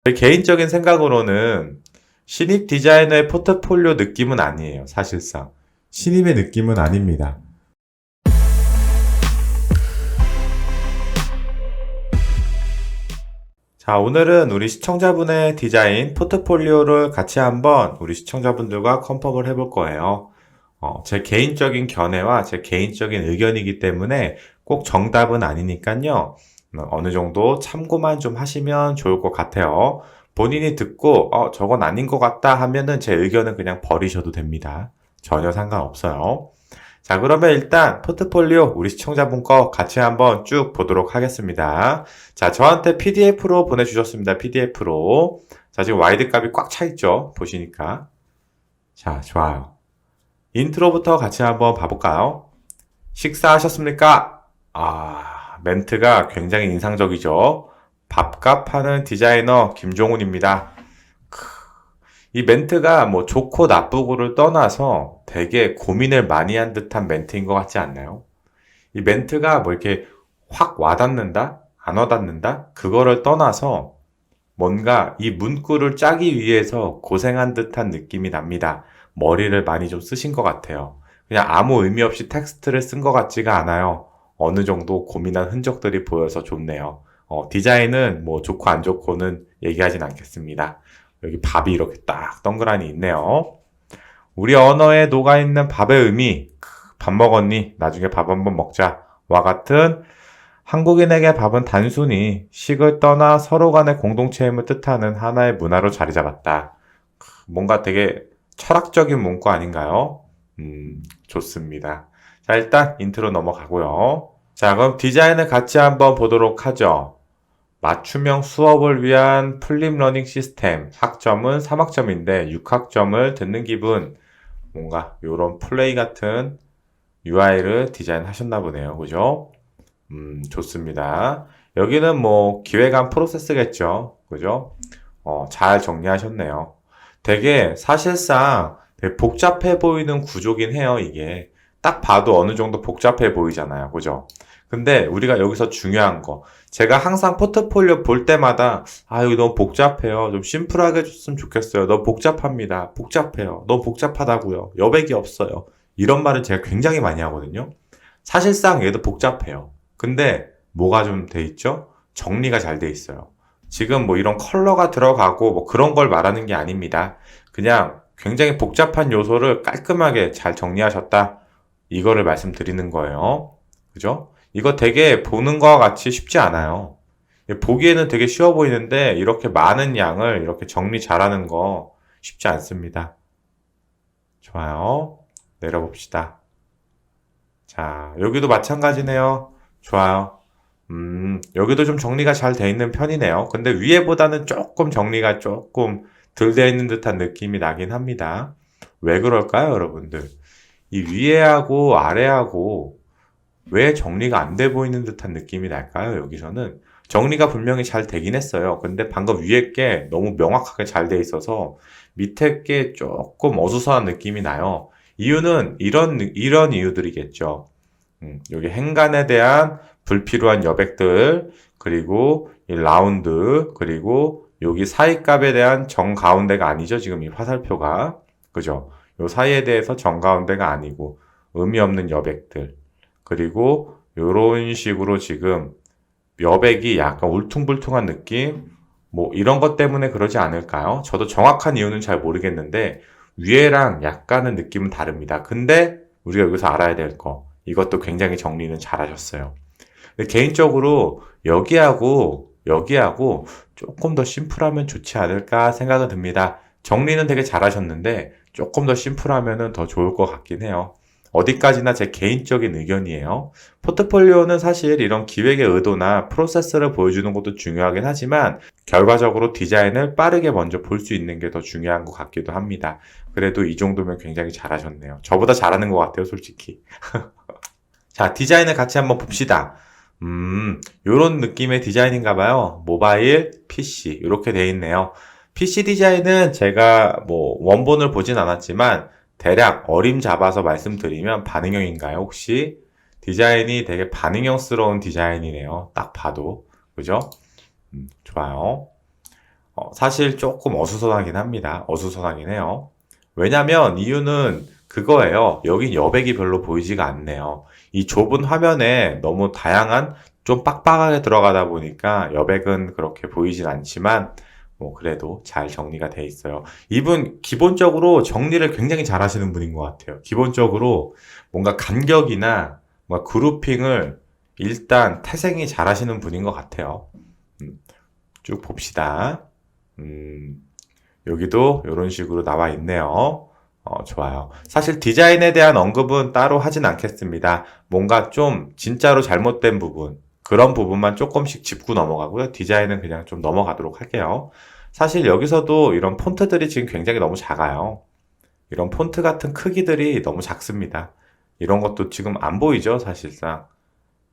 제 개인적인 생각으로는 신입 디자이너의 포트폴리오 느낌은 아니에요, 사실상. 신입의 느낌은 아닙니다. 자, 오늘은 우리 시청자분의 디자인 포트폴리오를 같이 한번 우리 시청자분들과 컨펌을 해볼 거예요. 제 개인적인 견해와 제 개인적인 의견이기 때문에 꼭 정답은 아니니까요. 어느 정도 참고만 좀 하시면 좋을 것 같아요. 본인이 듣고, 저건 아닌 것 같다 하면은 제 의견은 그냥 버리셔도 됩니다. 전혀 상관없어요. 자, 그러면 일단 포트폴리오 우리 시청자분 거 같이 한번 쭉 보도록 하겠습니다. 자, 저한테 PDF로 보내주셨습니다. PDF로. 자, 지금 와이드 값이 꽉 차 있죠? 보시니까. 자, 좋아요. 인트로부터 같이 한번 봐볼까요? 식사하셨습니까? 멘트가 굉장히 인상적이죠? 밥값 하는 디자이너 김종훈입니다. 이 멘트가 뭐 좋고 나쁘고를 떠나서 되게 고민을 많이 한 듯한 멘트인 것 같지 않나요? 이 멘트가 뭐 이렇게 확 와닿는다? 안 와닿는다? 그거를 떠나서 뭔가 이 문구를 짜기 위해서 고생한 듯한 느낌이 납니다. 머리를 많이 좀 쓰신 것 같아요. 그냥 아무 의미 없이 텍스트를 쓴 것 같지가 않아요. 어느 정도 고민한 흔적들이 보여서 좋네요. 디자인은 뭐 좋고 안 좋고는 얘기하진 않겠습니다. 여기 밥이 이렇게 딱 동그라니 있네요. 우리 언어에 녹아있는 밥의 의미, 밥 먹었니? 나중에 밥 한번 먹자. 와 같은 한국인에게 밥은 단순히 식을 떠나 서로 간의 공동체임을 뜻하는 하나의 문화로 자리 잡았다. 뭔가 되게 철학적인 문구 아닌가요? 좋습니다. 자, 일단 인트로 넘어가고요. 자, 그럼 디자인을 같이 한번 보도록 하죠. 맞춤형 수업을 위한 플립 러닝 시스템. 학점은 3학점인데 6학점을 듣는 기분. 뭔가 이런 플레이 같은 UI를 디자인하셨나 보네요. 그죠? 좋습니다. 여기는 뭐 기획안 프로세스겠죠. 그죠? 잘 정리하셨네요. 되게 사실상 되게 복잡해 보이는 구조긴 해요, 이게. 딱 봐도 어느 정도 복잡해 보이잖아요. 그죠? 근데 우리가 여기서 중요한 거. 제가 항상 포트폴리오 볼 때마다, 여기 너무 복잡해요. 좀 심플하게 해줬으면 좋겠어요. 너무 복잡합니다. 복잡해요. 너무 복잡하다고요. 여백이 없어요. 이런 말을 제가 굉장히 많이 하거든요. 사실상 얘도 복잡해요. 근데 뭐가 좀 돼 있죠? 정리가 잘 돼 있어요. 지금 뭐 이런 컬러가 들어가고 뭐 그런 걸 말하는 게 아닙니다. 그냥 굉장히 복잡한 요소를 깔끔하게 잘 정리하셨다. 이거를 말씀드리는 거예요. 그죠? 이거 되게 보는 거와 같이 쉽지 않아요. 보기에는 되게 쉬워 보이는데 이렇게 많은 양을 이렇게 정리 잘하는 거 쉽지 않습니다. 좋아요. 내려봅시다. 자, 여기도 마찬가지네요. 좋아요. 여기도 좀 정리가 잘 돼 있는 편이네요. 근데 위에보다는 조금 정리가 조금 덜 돼 있는 듯한 느낌이 나긴 합니다. 왜 그럴까요, 여러분들? 이 위에하고 아래하고 왜 정리가 안 돼 보이는 듯한 느낌이 날까요, 여기서는? 정리가 분명히 잘 되긴 했어요. 근데 방금 위에 게 너무 명확하게 잘 돼 있어서 밑에 게 조금 어수선한 느낌이 나요. 이유는 이런 이유들이겠죠. 여기 행간에 대한 불필요한 여백들, 그리고 이 라운드, 그리고 여기 사이값에 대한 정가운데가 아니죠. 지금 이 화살표가. 그죠? 요 사이에 대해서 정가운데가 아니고 의미 없는 여백들. 그리고 요런 식으로 지금 여백이 약간 울퉁불퉁한 느낌? 뭐 이런 것 때문에 그러지 않을까요? 저도 정확한 이유는 잘 모르겠는데 위에랑 약간은 느낌은 다릅니다. 근데 우리가 여기서 알아야 될 거. 이것도 굉장히 정리는 잘하셨어요. 근데 개인적으로 여기하고 조금 더 심플하면 좋지 않을까 생각은 듭니다. 정리는 되게 잘하셨는데 조금 더 심플하면 더 좋을 것 같긴 해요. 어디까지나 제 개인적인 의견이에요. 포트폴리오는 사실 이런 기획의 의도나 프로세스를 보여주는 것도 중요하긴 하지만 결과적으로 디자인을 빠르게 먼저 볼 수 있는 게 더 중요한 것 같기도 합니다. 그래도 이 정도면 굉장히 잘하셨네요. 저보다 잘하는 것 같아요, 솔직히. 자, 디자인을 같이 한번 봅시다. 요런 느낌의 디자인인가 봐요. 모바일, PC 이렇게 돼 있네요. PC 디자인은 제가 뭐 원본을 보진 않았지만 대략 어림 잡아서 말씀드리면 반응형인가요, 혹시? 디자인이 되게 반응형스러운 디자인이네요. 딱 봐도. 그죠? 좋아요. 사실 조금 어수선하긴 합니다. 어수선하긴 해요. 왜냐면 이유는 그거예요. 여긴 여백이 별로 보이지가 않네요. 이 좁은 화면에 너무 다양한 좀 빡빡하게 들어가다 보니까 여백은 그렇게 보이진 않지만 뭐 그래도 잘 정리가 돼 있어요. 이분 기본적으로 정리를 굉장히 잘 하시는 분인 것 같아요. 기본적으로 뭔가 간격이나 뭔가 그루핑을 일단 태생이 잘 하시는 분인 것 같아요. 쭉 봅시다. 음, 여기도 이런 식으로 나와 있네요. 좋아요. 사실 디자인에 대한 언급은 따로 하진 않겠습니다. 뭔가 좀 진짜로 잘못된 부분, 그런 부분만 조금씩 짚고 넘어가고요. 디자인은 그냥 좀 넘어가도록 할게요. 사실 여기서도 이런 폰트들이 지금 굉장히 너무 작아요. 이런 폰트 같은 크기들이 너무 작습니다. 이런 것도 지금 안 보이죠, 사실상.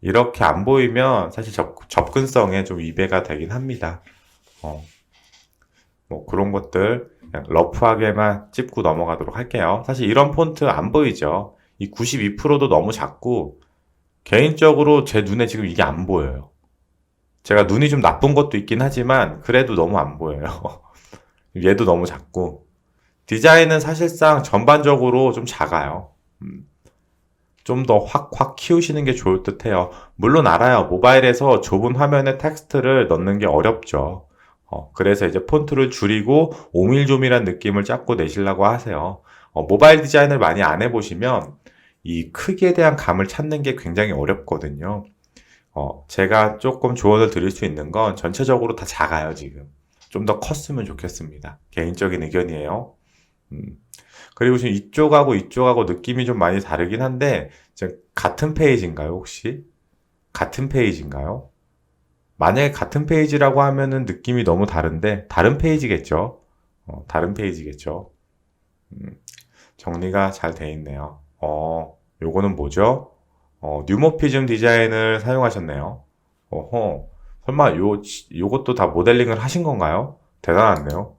이렇게 안 보이면 사실 접근성에 좀 위배가 되긴 합니다. 어, 뭐 그런 것들 그냥 러프하게만 찝고 넘어가도록 할게요. 사실 이런 폰트 안 보이죠? 이 92%도 너무 작고 개인적으로 제 눈에 지금 이게 안 보여요. 제가 눈이 좀 나쁜 것도 있긴 하지만 그래도 너무 안 보여요. 얘도 너무 작고 디자인은 사실상 전반적으로 좀 작아요. 좀 더 확 키우시는 게 좋을 듯 해요. 물론 알아요. 모바일에서 좁은 화면에 텍스트를 넣는 게 어렵죠. 그래서 이제 폰트를 줄이고 오밀조밀한 느낌을 자꾸 내시려고 하세요. 모바일 디자인을 많이 안 해보시면 이 크기에 대한 감을 찾는 게 굉장히 어렵거든요. 제가 조금 조언을 드릴 수 있는 건 전체적으로 다 작아요, 지금. 좀 더 컸으면 좋겠습니다. 개인적인 의견이에요. 음. 그리고 지금 이쪽하고 이쪽하고 느낌이 좀 많이 다르긴 한데, 지금 같은 페이지인가요, 혹시? 같은 페이지인가요? 만약에 같은 페이지라고 하면은 느낌이 너무 다른데, 다른 페이지겠죠? 다른 페이지겠죠? 음, 정리가 잘 돼 있네요. 요거는 뭐죠? 뉴모피즘 디자인을 사용하셨네요. 설마 요것도 다 모델링을 하신 건가요? 대단한데요?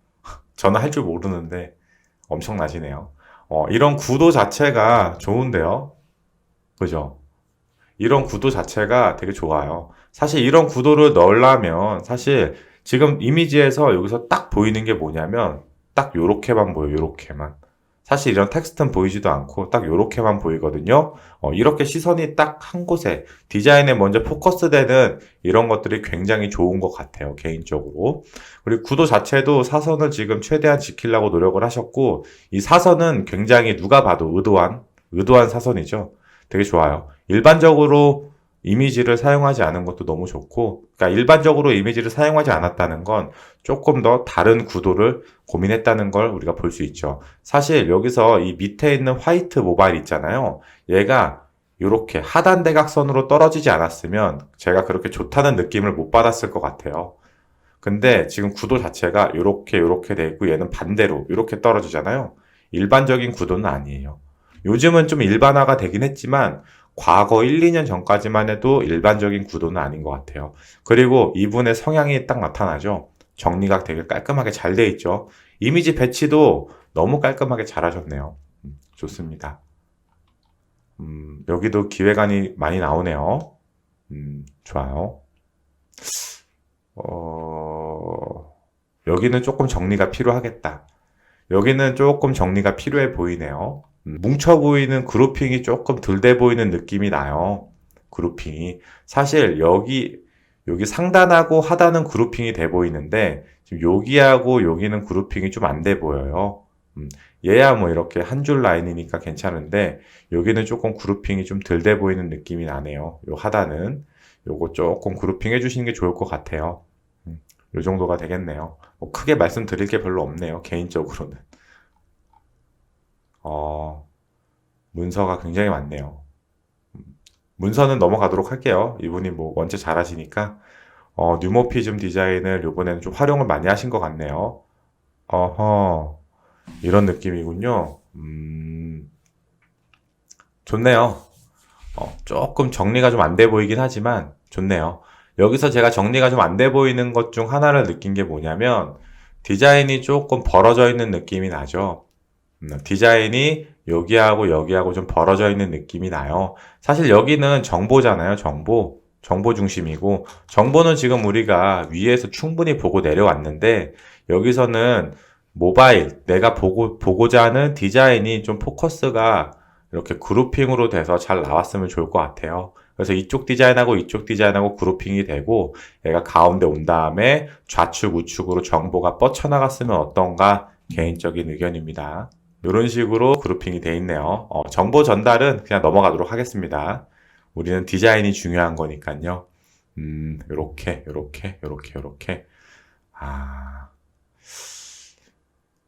저는 할 줄 모르는데 엄청나시네요. 이런 구도 자체가 좋은데요? 그죠? 이런 구도 자체가 되게 좋아요. 사실 이런 구도를 넣으려면 사실 지금 이미지에서 여기서 딱 보이는 게 뭐냐면 딱 요렇게만 보여요. 요렇게만. 사실 이런 텍스트는 보이지도 않고 딱 요렇게만 보이거든요. 이렇게 시선이 딱 한 곳에 디자인에 먼저 포커스되는 이런 것들이 굉장히 좋은 것 같아요. 개인적으로. 그리고 구도 자체도 사선을 지금 최대한 지키려고 노력을 하셨고 이 사선은 굉장히 누가 봐도 의도한 사선이죠. 되게 좋아요. 일반적으로 이미지를 사용하지 않은 것도 너무 좋고, 그러니까 일반적으로 이미지를 사용하지 않았다는 건 조금 더 다른 구도를 고민했다는 걸 우리가 볼 수 있죠. 사실 여기서 이 밑에 있는 화이트 모바일 있잖아요. 얘가 이렇게 하단 대각선으로 떨어지지 않았으면 제가 그렇게 좋다는 느낌을 못 받았을 것 같아요. 근데 지금 구도 자체가 이렇게 돼 있고 얘는 반대로 이렇게 떨어지잖아요. 일반적인 구도는 아니에요. 요즘은 좀 일반화가 되긴 했지만 과거 1, 2년 전까지만 해도 일반적인 구도는 아닌 것 같아요. 그리고 이분의 성향이 딱 나타나죠. 정리가 되게 깔끔하게 잘 돼 있죠. 이미지 배치도 너무 깔끔하게 잘 하셨네요. 좋습니다. 여기도 기획안이 많이 나오네요. 좋아요. 여기는 조금 정리가 필요하겠다. 여기는 조금 정리가 필요해 보이네요. 뭉쳐 보이는 그루핑이 조금 덜 돼 보이는 느낌이 나요. 그루핑이. 사실 여기 상단하고 하단은 그루핑이 돼 보이는데, 지금 여기하고 여기는 그루핑이 좀 안 돼 보여요. 얘야 뭐 이렇게 한 줄 라인이니까 괜찮은데, 여기는 조금 그루핑이 좀 덜 돼 보이는 느낌이 나네요. 요 하단은. 요거 조금 그루핑 해주시는 게 좋을 것 같아요. 요 정도가 되겠네요. 크게 말씀드릴 게 별로 없네요. 개인적으로는. 문서가 굉장히 많네요. 문서는 넘어가도록 할게요. 이분이 뭐 원체 잘하시니까. 뉴모피즘 디자인을 이번에는 좀 활용을 많이 하신 것 같네요. 이런 느낌이군요. 좋네요. 조금 정리가 좀 안 돼 보이긴 하지만 좋네요. 여기서 제가 정리가 좀 안 돼 보이는 것 중 하나를 느낀 게 뭐냐면 디자인이 조금 벌어져 있는 느낌이 나죠. 디자인이 여기하고 여기하고 좀 벌어져 있는 느낌이 나요. 사실 여기는 정보잖아요. 정보 중심이고 정보는 지금 우리가 위에서 충분히 보고 내려왔는데 여기서는 모바일, 내가 보고자 하는 디자인이 좀 포커스가 이렇게 그룹핑으로 돼서 잘 나왔으면 좋을 것 같아요. 그래서 이쪽 디자인하고 그룹핑이 되고 얘가 가운데 온 다음에 좌측, 우측으로 정보가 뻗쳐나갔으면 어떤가 개인적인 의견입니다. 이런 식으로 그룹핑이 돼 있네요. 정보 전달은 그냥 넘어가도록 하겠습니다. 우리는 디자인이 중요한 거니까요. 요렇게.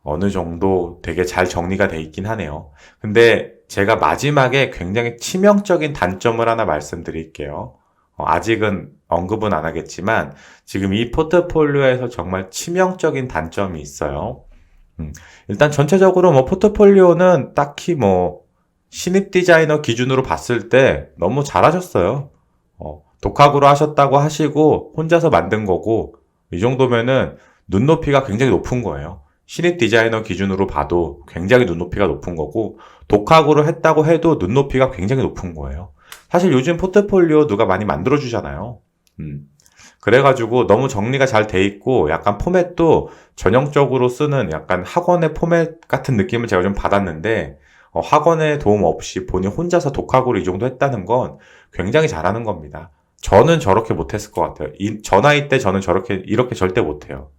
어느 정도 되게 잘 정리가 돼 있긴 하네요. 근데 제가 마지막에 굉장히 치명적인 단점을 하나 말씀드릴게요. 아직은 언급은 안 하겠지만 지금 이 포트폴리오에서 정말 치명적인 단점이 있어요. 일단 전체적으로 뭐 포트폴리오는 딱히 뭐 신입 디자이너 기준으로 봤을 때 너무 잘하셨어요. 독학으로 하셨다고 하시고 혼자서 만든 거고 이 정도면은 눈높이가 굉장히 높은 거예요. 신입 디자이너 기준으로 봐도 굉장히 눈높이가 높은 거고 독학으로 했다고 해도 눈높이가 굉장히 높은 거예요. 사실 요즘 포트폴리오 누가 많이 만들어주잖아요. 그래가지고 너무 정리가 잘 돼 있고 약간 포맷도 전형적으로 쓰는 약간 학원의 포맷 같은 느낌을 제가 좀 받았는데 학원의 도움 없이 본인 혼자서 독학으로 이 정도 했다는 건 굉장히 잘하는 겁니다. 저는 저렇게 못했을 것 같아요. 저 나이 때 저는 이렇게 절대 못해요.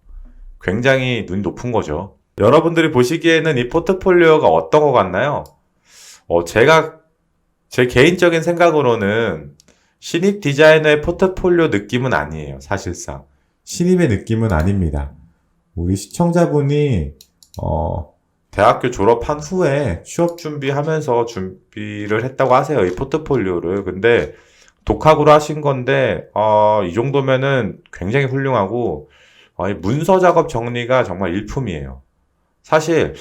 굉장히 눈이 높은 거죠. 여러분들이 보시기에는 이 포트폴리오가 어떤 것 같나요? 제 개인적인 생각으로는 신입 디자이너의 포트폴리오 느낌은 아니에요, 사실상. 신입의 느낌은 아닙니다. 우리 시청자분이 대학교 졸업한 후에 취업 준비하면서 준비를 했다고 하세요, 이 포트폴리오를. 근데 독학으로 하신 건데, 이 정도면은 굉장히 훌륭하고, 이 문서 작업 정리가 정말 일품이에요. 사실,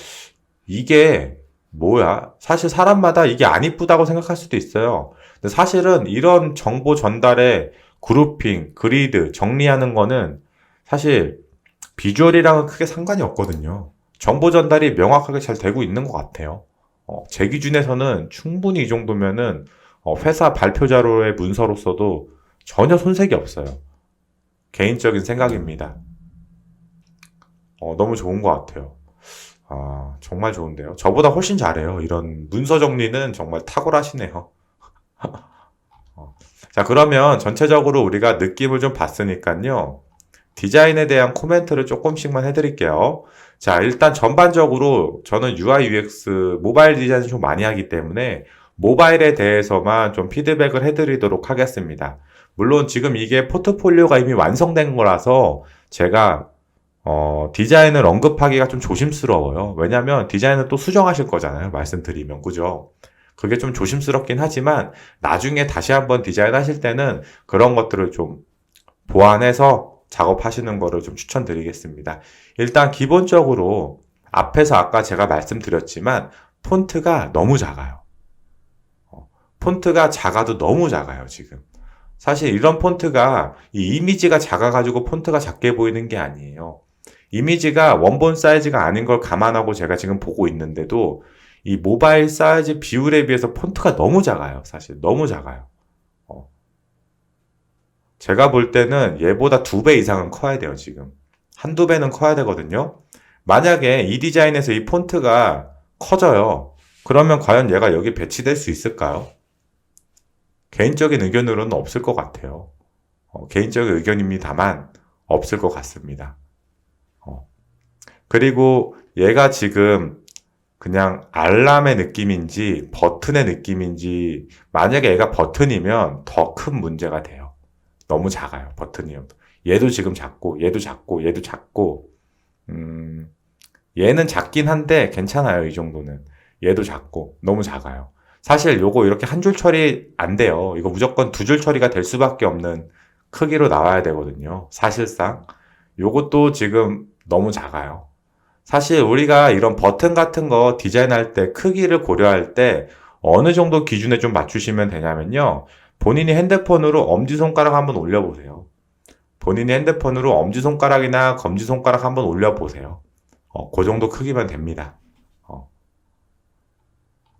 이게 뭐야? 사실 사람마다 이게 안 이쁘다고 생각할 수도 있어요. 근데 사실은 이런 정보 전달에 그룹핑, 그리드, 정리하는 거는 사실 비주얼이랑은 크게 상관이 없거든요. 정보 전달이 명확하게 잘 되고 있는 것 같아요. 제 기준에서는 충분히 이 정도면은 회사 발표 자료의 문서로서도 전혀 손색이 없어요. 개인적인 생각입니다. 너무 좋은 것 같아요. 정말 좋은데요. 저보다 훨씬 잘해요. 이런 문서 정리는 정말 탁월하시네요. 자, 그러면 전체적으로 우리가 느낌을 좀 봤으니까요. 디자인에 대한 코멘트를 조금씩만 해드릴게요. 자, 일단 전반적으로 저는 UI, UX, 모바일 디자인을 좀 많이 하기 때문에 모바일에 대해서만 좀 피드백을 해드리도록 하겠습니다. 물론 지금 이게 포트폴리오가 이미 완성된 거라서 제가 디자인을 언급하기가 좀 조심스러워요. 왜냐면 디자인을 또 수정하실 거잖아요. 말씀드리면. 그죠? 그게 좀 조심스럽긴 하지만 나중에 다시 한번 디자인 하실 때는 그런 것들을 좀 보완해서 작업하시는 거를 좀 추천드리겠습니다. 일단 기본적으로 앞에서 아까 제가 말씀드렸지만 폰트가 너무 작아요. 폰트가 작아도 너무 작아요, 지금. 사실 이런 폰트가 이 이미지가 작아가지고 폰트가 작게 보이는 게 아니에요. 이미지가 원본 사이즈가 아닌 걸 감안하고 제가 지금 보고 있는데도 이 모바일 사이즈 비율에 비해서 폰트가 너무 작아요. 사실 너무 작아요. 제가 볼 때는 얘보다 2배 이상은 커야 돼요, 지금. 한두 배는 커야 되거든요. 만약에 이 디자인에서 이 폰트가 커져요. 그러면 과연 얘가 여기 배치될 수 있을까요? 개인적인 의견으로는 없을 것 같아요. 개인적인 의견입니다만 없을 것 같습니다. 그리고 얘가 지금 그냥 알람의 느낌인지 버튼의 느낌인지 만약에 얘가 버튼이면 더 큰 문제가 돼요. 너무 작아요. 버튼이요. 얘도 지금 작고 얘도 작고 얘도 작고 얘는 작긴 한데 괜찮아요. 이 정도는. 얘도 작고 너무 작아요. 사실 요거 이렇게 한 줄 처리 안 돼요. 이거 무조건 2줄 처리가 될 수밖에 없는 크기로 나와야 되거든요. 사실상 요것도 지금 너무 작아요. 사실 우리가 이런 버튼 같은 거 디자인할 때 크기를 고려할 때 어느 정도 기준에 좀 맞추시면 되냐면요. 본인이 핸드폰으로 엄지손가락 한번 올려보세요. 본인이 핸드폰으로 엄지손가락이나 검지손가락 한번 올려보세요. 그 정도 크기면 됩니다.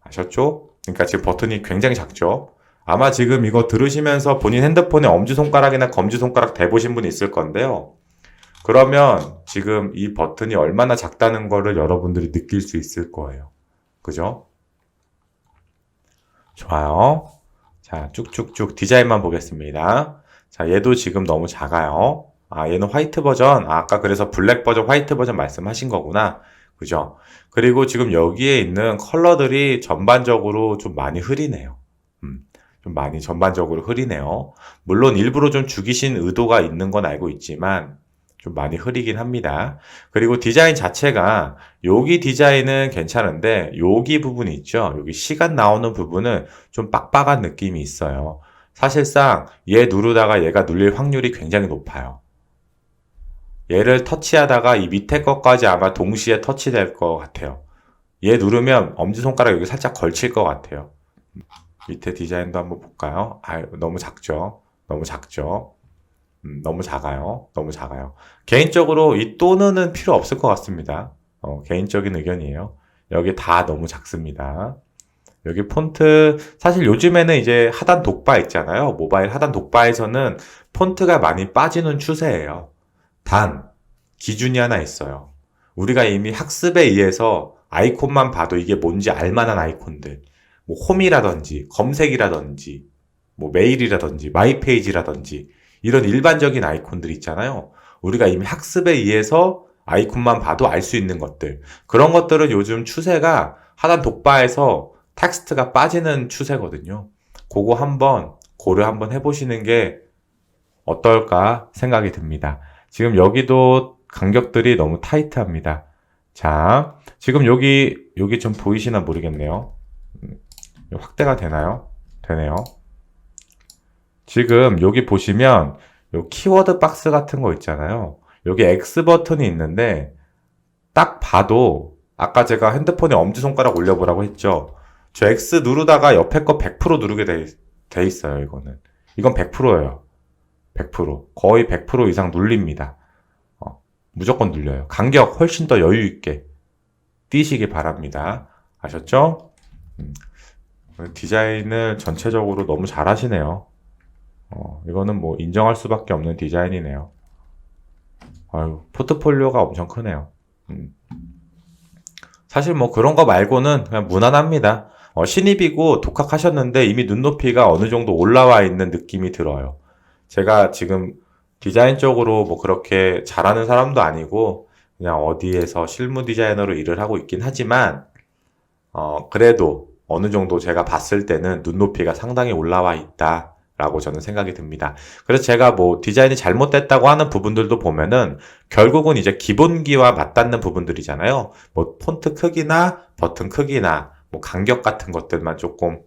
아셨죠? 그러니까 지금 버튼이 굉장히 작죠? 아마 지금 이거 들으시면서 본인 핸드폰에 엄지손가락이나 검지손가락 대보신 분이 있을 건데요. 그러면 지금 이 버튼이 얼마나 작다는 거를 여러분들이 느낄 수 있을 거예요. 그죠? 좋아요. 자, 쭉쭉쭉 디자인만 보겠습니다. 자, 얘도 지금 너무 작아요. 아, 얘는 화이트 버전. 아, 아까 그래서 블랙 버전, 화이트 버전 말씀하신 거구나. 그죠? 그리고 지금 여기에 있는 컬러들이 전반적으로 좀 많이 흐리네요. 좀 많이 전반적으로 흐리네요. 물론 일부러 좀 죽이신 의도가 있는 건 알고 있지만 좀 많이 흐리긴 합니다. 그리고 디자인 자체가 여기 디자인은 괜찮은데 여기 부분이 있죠. 여기 시간 나오는 부분은 좀 빡빡한 느낌이 있어요. 사실상 얘 누르다가 얘가 눌릴 확률이 굉장히 높아요. 얘를 터치하다가 이 밑에 것까지 아마 동시에 터치될 것 같아요. 얘 누르면 엄지손가락 여기 살짝 걸칠 것 같아요. 밑에 디자인도 한번 볼까요? 아, 너무 작죠? 너무 작죠? 너무 작아요. 너무 작아요. 개인적으로 이 또는은 필요 없을 것 같습니다. 개인적인 의견이에요. 여기 다 너무 작습니다. 여기 폰트, 사실 요즘에는 이제 하단 독바 있잖아요. 모바일 하단 독바에서는 폰트가 많이 빠지는 추세예요. 단, 기준이 하나 있어요. 우리가 이미 학습에 의해서 아이콘만 봐도 이게 뭔지 알만한 아이콘들, 뭐 홈이라든지 검색이라든지 뭐 메일이라든지 마이페이지라든지 이런 일반적인 아이콘들 있잖아요. 우리가 이미 학습에 의해서 아이콘만 봐도 알 수 있는 것들. 그런 것들은 요즘 추세가 하단 독바에서 텍스트가 빠지는 추세거든요. 그거 한번 고려 한번 해보시는 게 어떨까 생각이 듭니다. 지금 여기도 간격들이 너무 타이트합니다. 자, 지금 여기 좀 보이시나 모르겠네요. 확대가 되나요? 되네요. 지금 여기 보시면 요 키워드 박스 같은 거 있잖아요. 여기 X 버튼이 있는데 딱 봐도 아까 제가 핸드폰에 엄지손가락 올려보라고 했죠. 저 X 누르다가 옆에 거 100% 누르게 돼 있어요. 이건 100%예요. 100%. 거의 100% 이상 눌립니다. 무조건 눌려요. 간격 훨씬 더 여유 있게 띄시기 바랍니다. 아셨죠? 디자인을 전체적으로 너무 잘 하시네요. 이거는 뭐 인정할 수밖에 없는 디자인이네요. 아유, 포트폴리오가 엄청 크네요. 사실 뭐 그런 거 말고는 그냥 무난합니다. 신입이고 독학하셨는데 이미 눈높이가 어느 정도 올라와 있는 느낌이 들어요. 제가 지금 디자인적으로 뭐 그렇게 잘하는 사람도 아니고 그냥 어디에서 실무 디자이너로 일을 하고 있긴 하지만 그래도 어느 정도 제가 봤을 때는 눈높이가 상당히 올라와 있다라고 저는 생각이 듭니다. 그래서 제가 뭐 디자인이 잘못됐다고 하는 부분들도 보면은 결국은 이제 기본기와 맞닿는 부분들이잖아요. 뭐 폰트 크기나 버튼 크기나 뭐 간격 같은 것들만 조금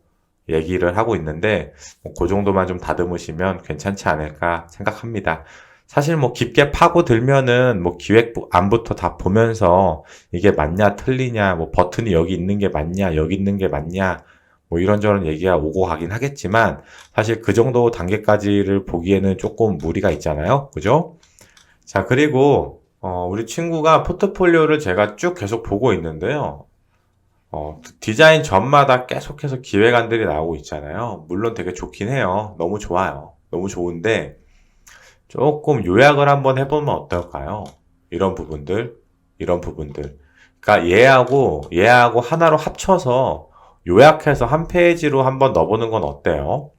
얘기를 하고 있는데 그 정도만 좀 다듬으시면 괜찮지 않을까 생각합니다. 사실 뭐 깊게 파고들면은 뭐 기획안부터 다 보면서 이게 맞냐 틀리냐 뭐 버튼이 여기 있는 게 맞냐 여기 있는 게 맞냐 뭐 이런저런 얘기가 오고 가긴 하겠지만 사실 그 정도 단계까지를 보기에는 조금 무리가 있잖아요. 그죠? 자, 그리고 우리 친구가 포트폴리오를 제가 쭉 계속 보고 있는데요. 디자인 전마다 계속해서 기획안들이 나오고 있잖아요. 물론 되게 좋긴 해요. 너무 좋아요. 너무 좋은데, 조금 요약을 한번 해보면 어떨까요? 이런 부분들, 이런 부분들. 그러니까 얘하고 하나로 합쳐서 요약해서 한 페이지로 한번 넣어보는 건 어때요?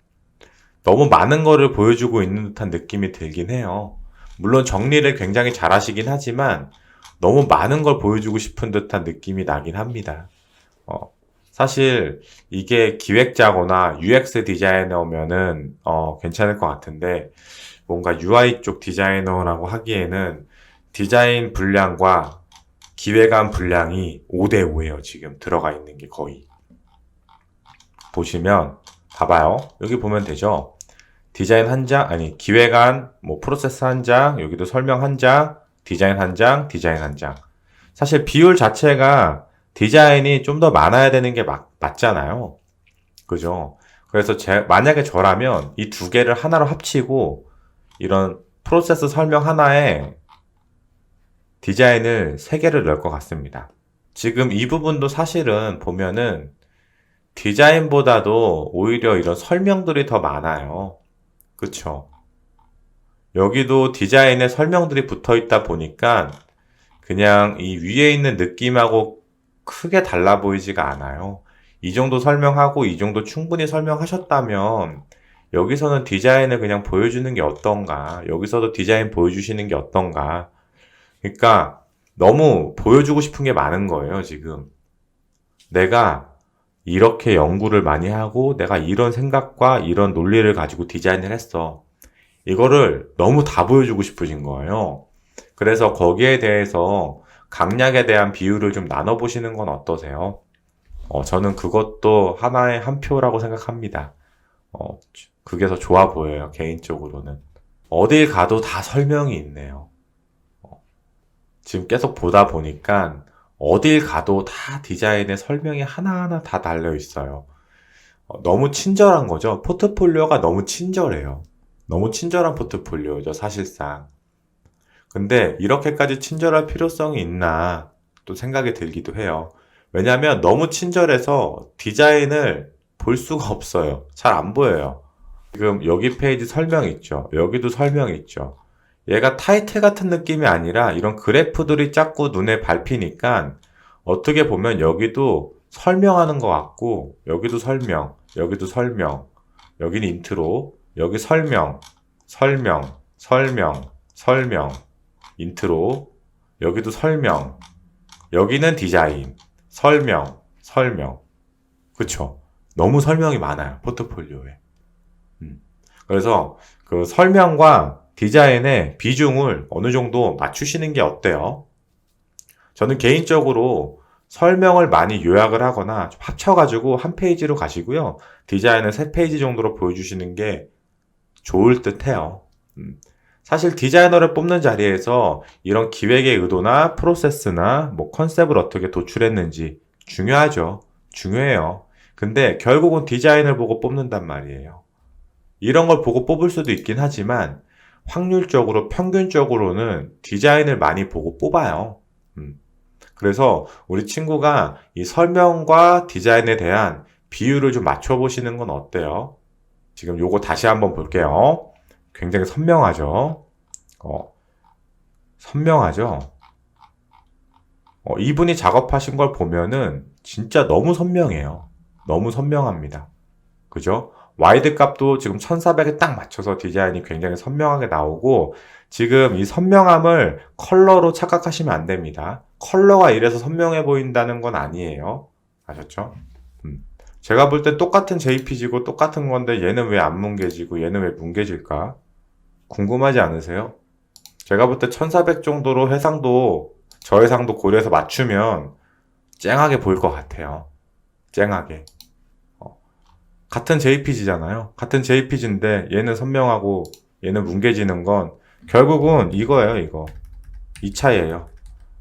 너무 많은 거를 보여주고 있는 듯한 느낌이 들긴 해요. 물론 정리를 굉장히 잘 하시긴 하지만, 너무 많은 걸 보여주고 싶은 듯한 느낌이 나긴 합니다. 사실 이게 기획자거나 UX 디자이너면은 괜찮을 것 같은데 뭔가 UI 쪽 디자이너라고 하기에는 디자인 분량과 기획안 분량이 5대5예요. 지금 들어가 있는 게 거의. 보시면 봐봐요. 여기 보면 되죠. 디자인 한 장, 아니 기획안, 뭐 프로세스 한 장, 여기도 설명 한 장, 디자인 한 장, 디자인 한 장. 사실 비율 자체가 디자인이 좀 더 많아야 되는 게 맞잖아요. 그죠? 그래서 만약에 저라면 이 두 개를 하나로 합치고 이런 프로세스 설명 하나에 디자인을 세 개를 넣을 것 같습니다. 지금 이 부분도 사실은 보면은 디자인보다도 오히려 이런 설명들이 더 많아요. 그쵸? 여기도 디자인에 설명들이 붙어 있다 보니까 그냥 이 위에 있는 느낌하고 크게 달라 보이지가 않아요. 이 정도 설명하고 이 정도 충분히 설명하셨다면 여기서는 디자인을 그냥 보여주는 게 어떤가? 여기서도 디자인 보여주시는 게 어떤가? 그러니까 너무 보여주고 싶은 게 많은 거예요, 지금. 내가 이렇게 연구를 많이 하고 내가 이런 생각과 이런 논리를 가지고 디자인을 했어. 이거를 너무 다 보여주고 싶으신 거예요. 그래서 거기에 대해서 강약에 대한 비율을 좀 나눠보시는 건 어떠세요? 저는 그것도 하나의 한 표라고 생각합니다. 그게 더 좋아 보여요, 개인적으로는. 어딜 가도 다 설명이 있네요. 지금 계속 보다 보니까 어딜 가도 다 디자인에 설명이 하나하나 다 달려 있어요. 너무 친절한 거죠. 포트폴리오가 너무 친절해요. 너무 친절한 포트폴리오죠, 사실상. 근데 이렇게까지 친절할 필요성이 있나 또 생각이 들기도 해요. 왜냐하면 너무 친절해서 디자인을 볼 수가 없어요. 잘 안 보여요. 지금 여기 페이지 설명 있죠. 여기도 설명 있죠. 얘가 타이틀 같은 느낌이 아니라 이런 그래프들이 자꾸 눈에 밟히니까 어떻게 보면 여기도 설명하는 것 같고 여기도 설명, 여기도 설명, 여기는 인트로, 여기 설명, 설명, 설명, 설명, 인트로, 여기도 설명, 여기는 디자인, 설명, 설명. 그쵸? 너무 설명이 많아요, 포트폴리오에. 그래서 그 설명과 디자인의 비중을 어느 정도 맞추시는 게 어때요? 저는 개인적으로 설명을 많이 요약을 하거나 좀 합쳐가지고 한 페이지로 가시고요. 디자인은 세 페이지 정도로 보여주시는 게 좋을 듯 해요. 사실 디자이너를 뽑는 자리에서 이런 기획의 의도나 프로세스나 뭐 컨셉을 어떻게 도출했는지 중요하죠. 중요해요. 근데 결국은 디자인을 보고 뽑는단 말이에요. 이런 걸 보고 뽑을 수도 있긴 하지만 확률적으로 평균적으로는 디자인을 많이 보고 뽑아요. 그래서 우리 친구가 이 설명과 디자인에 대한 비율을 좀 맞춰보시는 건 어때요? 지금 요거 다시 한번 볼게요. 굉장히 선명하죠? 선명하죠? 이분이 작업하신 걸 보면은 진짜 너무 선명해요. 너무 선명합니다. 그죠? 와이드 값도 지금 1400에 딱 맞춰서 디자인이 굉장히 선명하게 나오고 지금 이 선명함을 컬러로 착각하시면 안 됩니다. 컬러가 이래서 선명해 보인다는 건 아니에요. 아셨죠? 제가 볼 때 똑같은 JPG고 똑같은 건데 얘는 왜 안 뭉개지고 얘는 왜 뭉개질까? 궁금하지 않으세요? 제가 볼 때 1400 정도로 해상도, 저해상도 고려해서 맞추면 쨍하게 보일 것 같아요. 쨍하게. 같은 JPG잖아요. 같은 JPG인데 얘는 선명하고 얘는 뭉개지는 건 결국은 이거예요, 이거. 이 차이예요.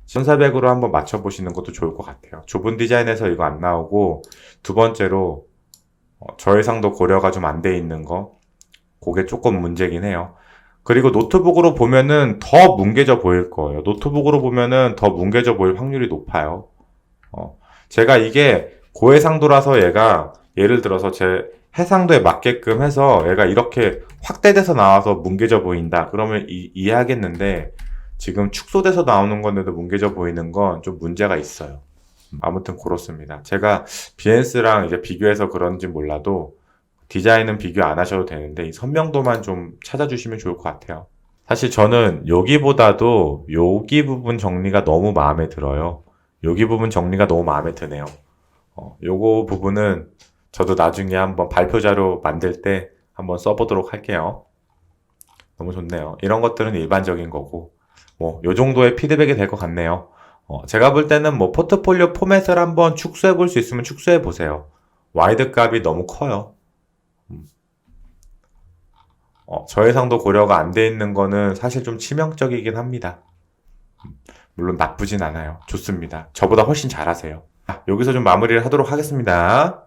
1400으로 한번 맞춰보시는 것도 좋을 것 같아요. 좁은 디자인에서 이거 안 나오고 두 번째로 저해상도 고려가 좀 안 돼 있는 거 그게 조금 문제긴 해요. 그리고 노트북으로 보면은 더 뭉개져 보일 거예요. 노트북으로 보면은 더 뭉개져 보일 확률이 높아요. 제가 이게 고해상도라서 얘가 예를 들어서 제 해상도에 맞게끔 해서 얘가 이렇게 확대돼서 나와서 뭉개져 보인다. 그러면 이해하겠는데 지금 축소돼서 나오는 건데도 뭉개져 보이는 건 좀 문제가 있어요. 아무튼 그렇습니다. 제가 비엔스랑 이제 비교해서 그런지 몰라도 디자인은 비교 안 하셔도 되는데 이 선명도만 좀 찾아주시면 좋을 것 같아요. 사실 저는 여기보다도 여기 부분 정리가 너무 마음에 들어요. 여기 부분 정리가 너무 마음에 드네요. 요거 부분은 저도 나중에 한번 발표 자료 만들 때 한번 써보도록 할게요. 너무 좋네요. 이런 것들은 일반적인 거고, 요 정도의 피드백이 될 것 같네요. 제가 볼 때는 포트폴리오 포맷을 한번 축소해 볼 수 있으면 축소해 보세요. 와이드 값이 너무 커요. 저해상도 고려가 안 돼 있는 거는 사실 좀 치명적이긴 합니다. 물론 나쁘진 않아요. 좋습니다. 저보다 훨씬 잘하세요. 여기서 좀 마무리를 하도록 하겠습니다.